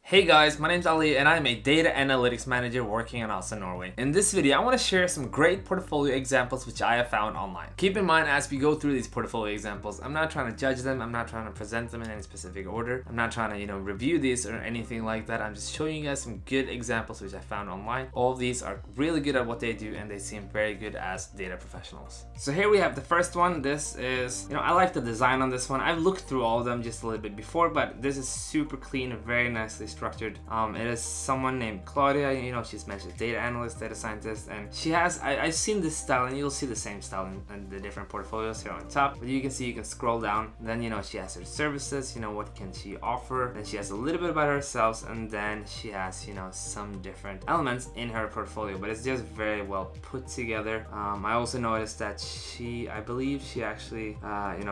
Hey guys, my name's Ali and I'm a data analytics manager working in Oslo, Norway. In this video, I want to share some great portfolio examples which I have found online. Keep in mind as we go through these portfolio examples, I'm not trying to judge them, I'm not trying to present them in any specific order. I'm not trying to, review these or anything like that. I'm just showing you guys some good examples which I found online. All of these are really good at what they do and they seem very good as data professionals. So here we have the first one. This is, I like the design on this one. I've looked through all of them just a little bit before, but this is super clean, very nicely structured. It is someone named Claudia, she's mentioned data analyst, data scientist, and she has, I've seen this style and you'll see the same style in the different portfolios here on top, but you can see, you can scroll down, then, she has her services, what can she offer, then she has a little bit about herself, and then she has, some different elements in her portfolio, but it's just very well put together. I also noticed that I believe she actually,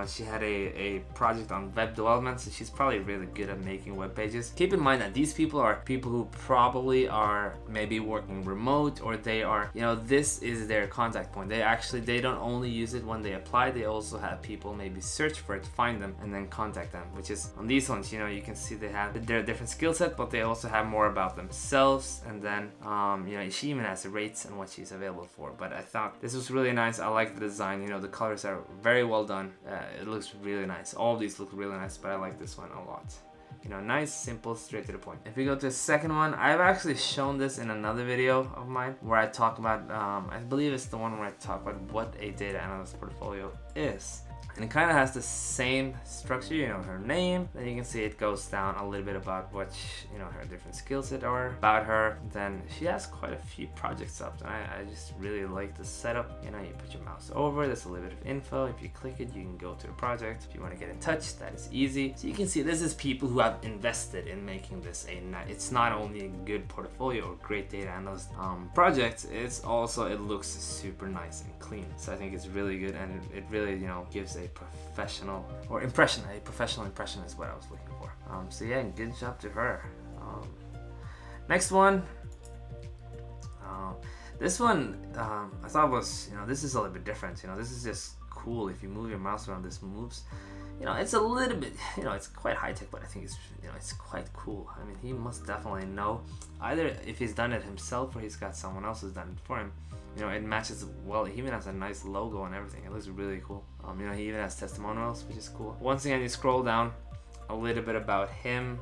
she had a project on web development, so she's probably really good at making web pages. Keep in mind that these people are people who probably are maybe working remote, or they are, this is their contact point. They don't only use it when they apply, they also have people maybe search for it, find them, and then contact them, which is on these ones, you can see they have their different skill set, but they also have more about themselves, and then, she even has the rates and what she's available for. But I thought this was really nice. I like the design, the colors are very well done. It looks really nice. All of these look really nice, but I like this one a lot. Nice, simple, straight to the point. If we go to the second one, I've actually shown this in another video of mine where I talk about, I believe it's the one where I talk about what a data analyst portfolio is. And it kind of has the same structure, her name, then you can see it goes down a little bit about what, her different skill set are about her. Then she has quite a few projects up, and I just really like the setup. You put your mouse over, there's a little bit of info. If you click it, you can go to the project. If you want to get in touch, that is easy. So you can see this is people who have invested in making this it's not only a good portfolio or great data analyst project, it's also, it looks super nice and clean. So I think it's really good, and it really, gives a professional impression is what I was looking for. So yeah, good job to her. Next one, this one I thought was, this is a little bit different. This is just cool. If you move your mouse around, this moves. It's a little bit, it's quite high tech, but I think it's, it's quite cool. I mean, he must definitely know, either if he's done it himself or he's got someone else who's done it for him. It matches well. He even has a nice logo and everything. It looks really cool. He even has testimonials, which is cool. Once again, you scroll down a little bit about him.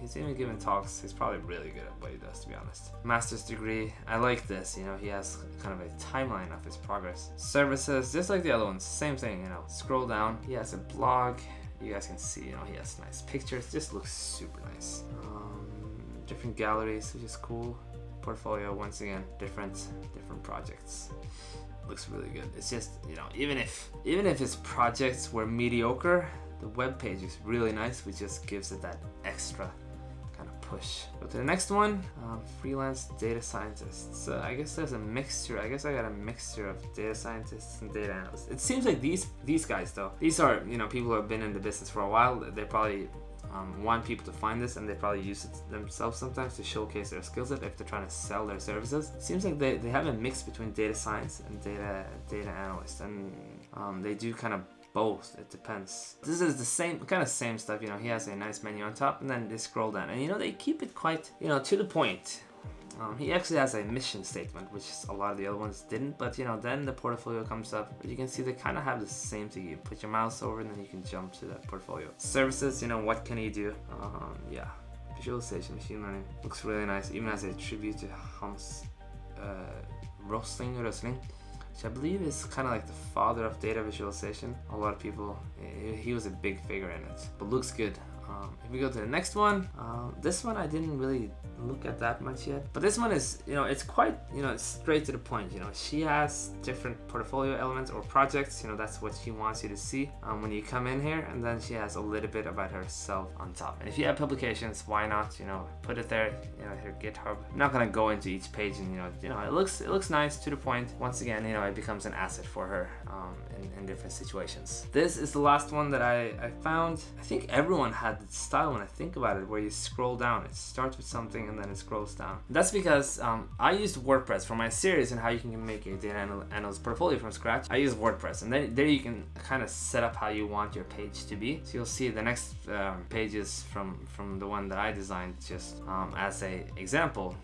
He's even giving talks. He's probably really good at what he does, to be honest. Master's degree. I like this. He has kind of a timeline of his progress. Services, just like the other ones, same thing. Scroll down. He has a blog. You guys can see. He has nice pictures. Just looks super nice. Different galleries, which is cool. Portfolio, once again, different projects. Looks really good. It's just, even if his projects were mediocre, the web page is really nice, which just gives it that extra kind of push. Go to the next one, freelance data scientists. So I guess there's a mixture. I guess I got a mixture of data scientists and data analysts. It seems like these guys though, these are people who have been in the business for a while. They probably want people to find this, and they probably use it themselves sometimes to showcase their skill set if they're trying to sell their services. It seems like they have a mix between data science and data analyst, and they do kind of both. It depends. This is the same stuff. He has a nice menu on top, and then they scroll down, and they keep it quite to the point. He actually has a mission statement, which a lot of the other ones didn't, but then the portfolio comes up. But you can see they kind of have the same thing. You put your mouse over and then you can jump to that portfolio. Services, what can he do? Yeah, visualization, machine learning, looks really nice. Even as a tribute to Hans Rosling, which I believe is kind of like the father of data visualization. A lot of people, he was a big figure in it, but looks good. If we go to the next one, this one I didn't really look at that much yet, but this one is, it's quite, it's straight to the point. She has different portfolio elements or projects, that's what she wants you to see when you come in here, and then she has a little bit about herself on top. And if you have publications, why not, put it there, her GitHub. I'm not gonna go into each page, and it looks nice, to the point. Once again, it becomes an asset for her in different situations. This is the last one that I found. I think everyone had the style when I think about it, where you scroll down. It starts with something and then it scrolls down. That's because I used WordPress for my series and how you can make a data analyst portfolio from scratch. I use WordPress, and then there you can kind of set up how you want your page to be. So you'll see the next pages from the one that I designed just as a example.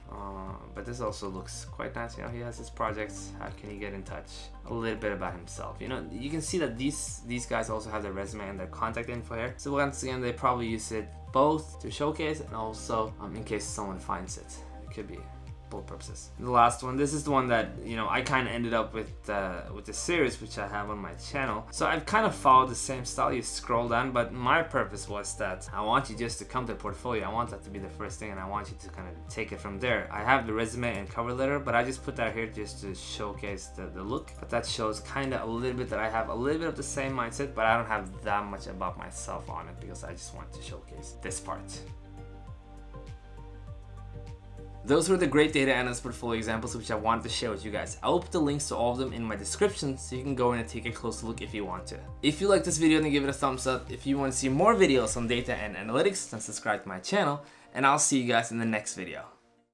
But this also looks quite nice. You know, he has his projects. How can he get in touch? A little bit about himself. You know, you can see that these guys also have their resume and their contact info here. So once again, they probably use it both to showcase and also in case someone finds it. It could be both purposes. The last one, this is the one that, you know, I kind of ended up with the series which I have on my channel. So I've kind of followed the same style. You scroll down, but my purpose was that I want you just to come to the portfolio. I want that to be the first thing, and I want you to kind of take it from there. I have the resume and cover letter, but I just put that here just to showcase the look. But that shows kind of a little bit that I have a little bit of the same mindset, but I don't have that much about myself on it because I just want to showcase this part. Those were the great data analyst portfolio examples which I wanted to share with you guys. I will put the links to all of them in my description so you can go in and take a closer look if you want to. If you like this video, then give it a thumbs up. If you want to see more videos on data and analytics, then subscribe to my channel, and I'll see you guys in the next video.